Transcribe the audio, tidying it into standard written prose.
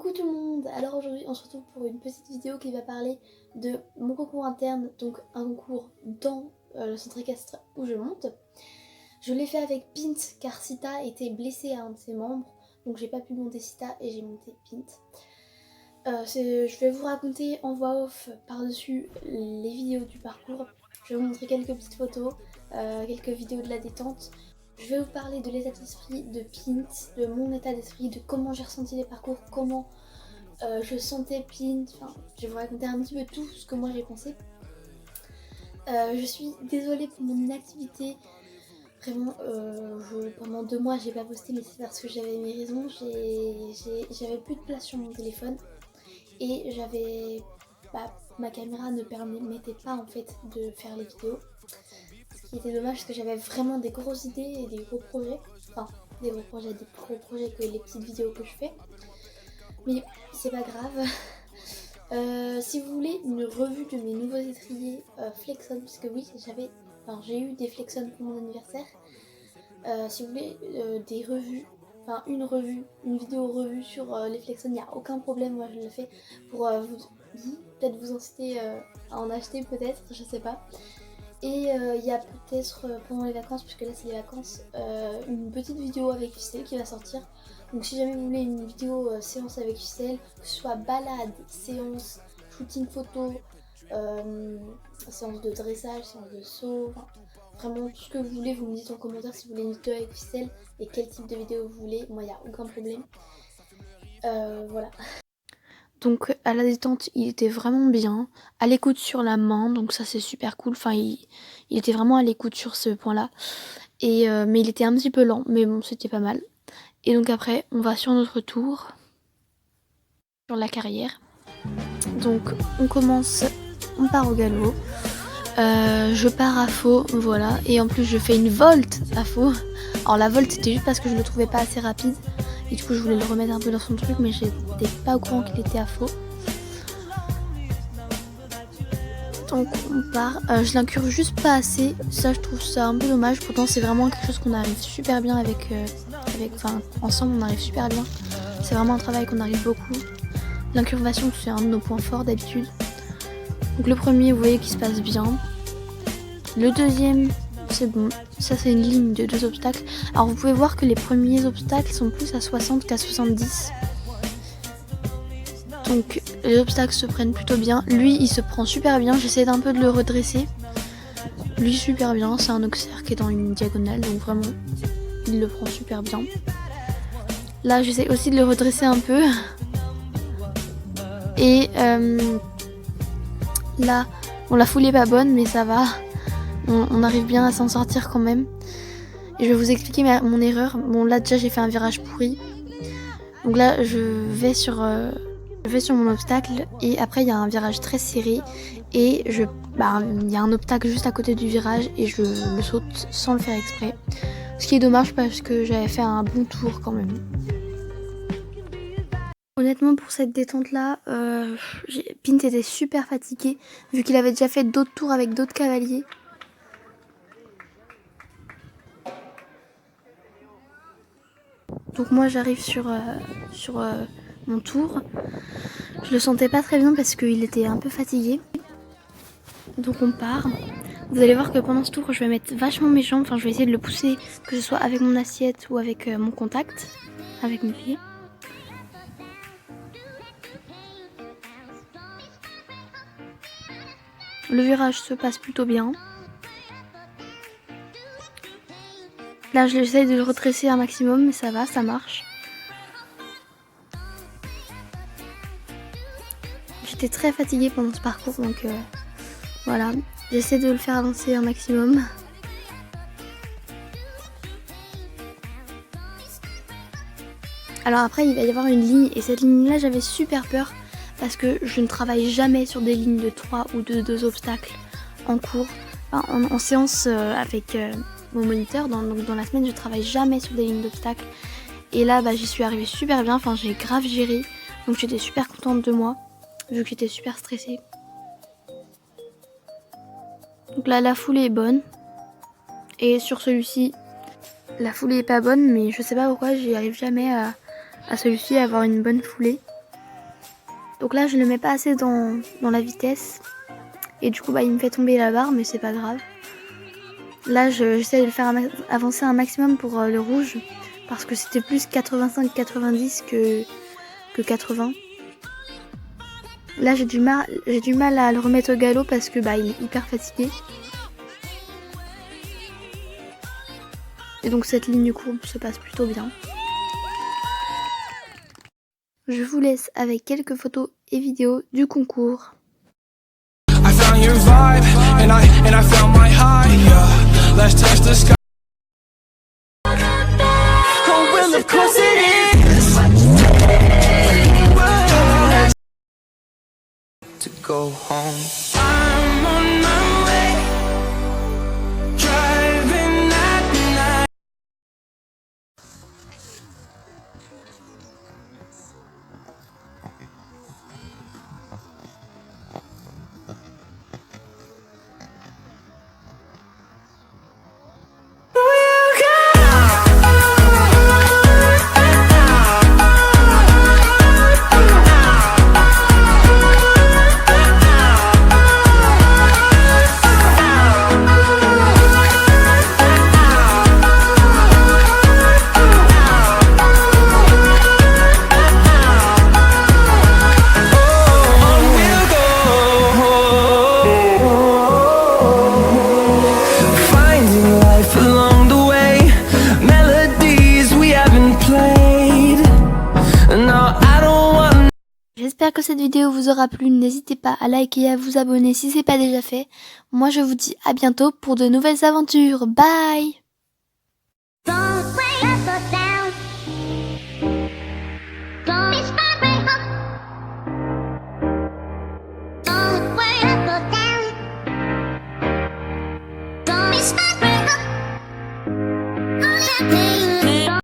Coucou tout le monde. Alors aujourd'hui on se retrouve pour une petite vidéo qui va parler de mon concours interne, donc un concours dans le centre équestre où je monte. Je l'ai fait avec Pint car Sita était blessée à un de ses membres, donc j'ai pas pu monter Sita et j'ai monté Pint. Je vais vous raconter en voix off par-dessus les vidéos du parcours. Je vais vous montrer quelques petites photos, quelques vidéos de la détente. Je vais vous parler de l'état d'esprit de Pint, de mon état d'esprit, de comment j'ai ressenti les parcours, comment je sentais Pint. Enfin, je vais vous raconter un petit peu tout ce que moi j'ai pensé. Je suis désolée pour mon inactivité. Vraiment, pendant 2 mois j'ai pas posté, mais c'est parce que j'avais mes raisons. J'avais plus de place sur mon téléphone et ma caméra ne permettait pas en fait de faire les vidéos. Ce qui était dommage parce que j'avais vraiment des grosses idées et des gros projets. Enfin, des gros projets que les petites vidéos que je fais. Mais c'est pas grave. Si vous voulez une revue de mes nouveaux étriers Flexon, parce que oui, j'ai eu des Flexon pour mon anniversaire. Si vous voulez des revues, une vidéo revue sur les Flexon, il n'y a aucun problème. Moi je le fais pour peut-être vous inciter à en acheter, peut-être, je sais pas. Et il y a peut-être pendant les vacances, puisque là c'est les vacances, une petite vidéo avec ficelle qui va sortir. Donc si jamais vous voulez une vidéo séance avec ficelle, que ce soit balade, séance, shooting photo, séance de dressage, séance de saut, vraiment tout ce que vous voulez, vous me dites en commentaire si vous voulez une vidéo avec ficelle et quel type de vidéo vous voulez. Moi il n'y a aucun problème. Voilà. Donc à la détente il était vraiment bien, à l'écoute sur la main, donc ça c'est super cool, enfin il était vraiment à l'écoute sur ce point là, mais il était un petit peu lent, mais bon c'était pas mal. Et donc après on va sur notre tour, sur la carrière, donc on part au galop, je pars à faux, voilà, et en plus je fais une volte à faux. Alors la volte c'était juste parce que je le trouvais pas assez rapide. Et du coup je voulais le remettre un peu dans son truc, mais j'étais pas au courant qu'il était à faux. Donc on part, je l'incurve juste pas assez, ça je trouve ça un peu dommage. Pourtant c'est vraiment quelque chose qu'on arrive super bien ensemble on arrive super bien. C'est vraiment un travail qu'on arrive beaucoup. L'incurvation c'est un de nos points forts d'habitude. Donc le premier vous voyez qu'il se passe bien. Le deuxième c'est bon, ça c'est une ligne de 2 obstacles. Alors vous pouvez voir que les premiers obstacles sont plus à 60 qu'à 70. Donc les obstacles se prennent plutôt bien. Lui il se prend super bien, j'essaie d'un peu de le redresser. Lui super bien, c'est un auxerre qui est dans une diagonale, donc vraiment il le prend super bien. Là j'essaie aussi de le redresser un peu. Et là, bon la foulée est pas bonne mais ça va. On arrive bien à s'en sortir quand même. Et je vais vous expliquer mon erreur. Bon là déjà j'ai fait un virage pourri. Donc là je vais sur mon obstacle et après il y a un virage très serré et il y a un obstacle juste à côté du virage et je le saute sans le faire exprès. Ce qui est dommage parce que j'avais fait un bon tour quand même. Honnêtement pour cette détente là, Pint était super fatigué vu qu'il avait déjà fait d'autres tours avec d'autres cavaliers. Donc moi j'arrive sur mon tour. Je le sentais pas très bien parce qu'il était un peu fatigué. Donc on part. Vous allez voir que pendant ce tour je vais mettre vachement mes jambes. Enfin je vais essayer de le pousser, que ce soit avec mon assiette ou avec mon contact, avec mes pieds. Le virage se passe plutôt bien. Là j'essaie de le redresser un maximum mais ça va, ça marche. J'étais très fatiguée pendant ce parcours donc voilà. J'essaie de le faire avancer un maximum. Alors après il va y avoir une ligne et cette ligne là j'avais super peur parce que je ne travaille jamais sur des lignes de 3 ou de 2 obstacles en cours. Enfin, en séance avec mon moniteur, donc dans la semaine je travaille jamais sur des lignes d'obstacles. Et là j'y suis arrivée super bien, enfin j'ai grave géré, donc j'étais super contente de moi vu que j'étais super stressée. Donc là la foulée est bonne et sur celui-ci la foulée est pas bonne mais je sais pas pourquoi j'y arrive jamais à celui-ci à avoir une bonne foulée. Donc là, je ne le mets pas assez dans la vitesse. Et du coup, bah, il me fait tomber la barre, mais c'est pas grave. Là, j'essaie de le faire avancer un maximum pour le rouge. Parce que c'était plus 85-90 que 80. Là, j'ai du mal à le remettre au galop parce que bah, il est hyper fatigué. Et donc cette ligne courbe se passe plutôt bien. Je vous laisse avec quelques photos et vidéos du concours. I found your vibe and I found my high. Yeah. Let's touch the sky. Oh, well, of course it is. To go home. I'm on my way. Driving at night. J'espère que cette vidéo vous aura plu, n'hésitez pas à liker et à vous abonner si ce n'est pas déjà fait. Moi je vous dis à bientôt pour de nouvelles aventures, bye.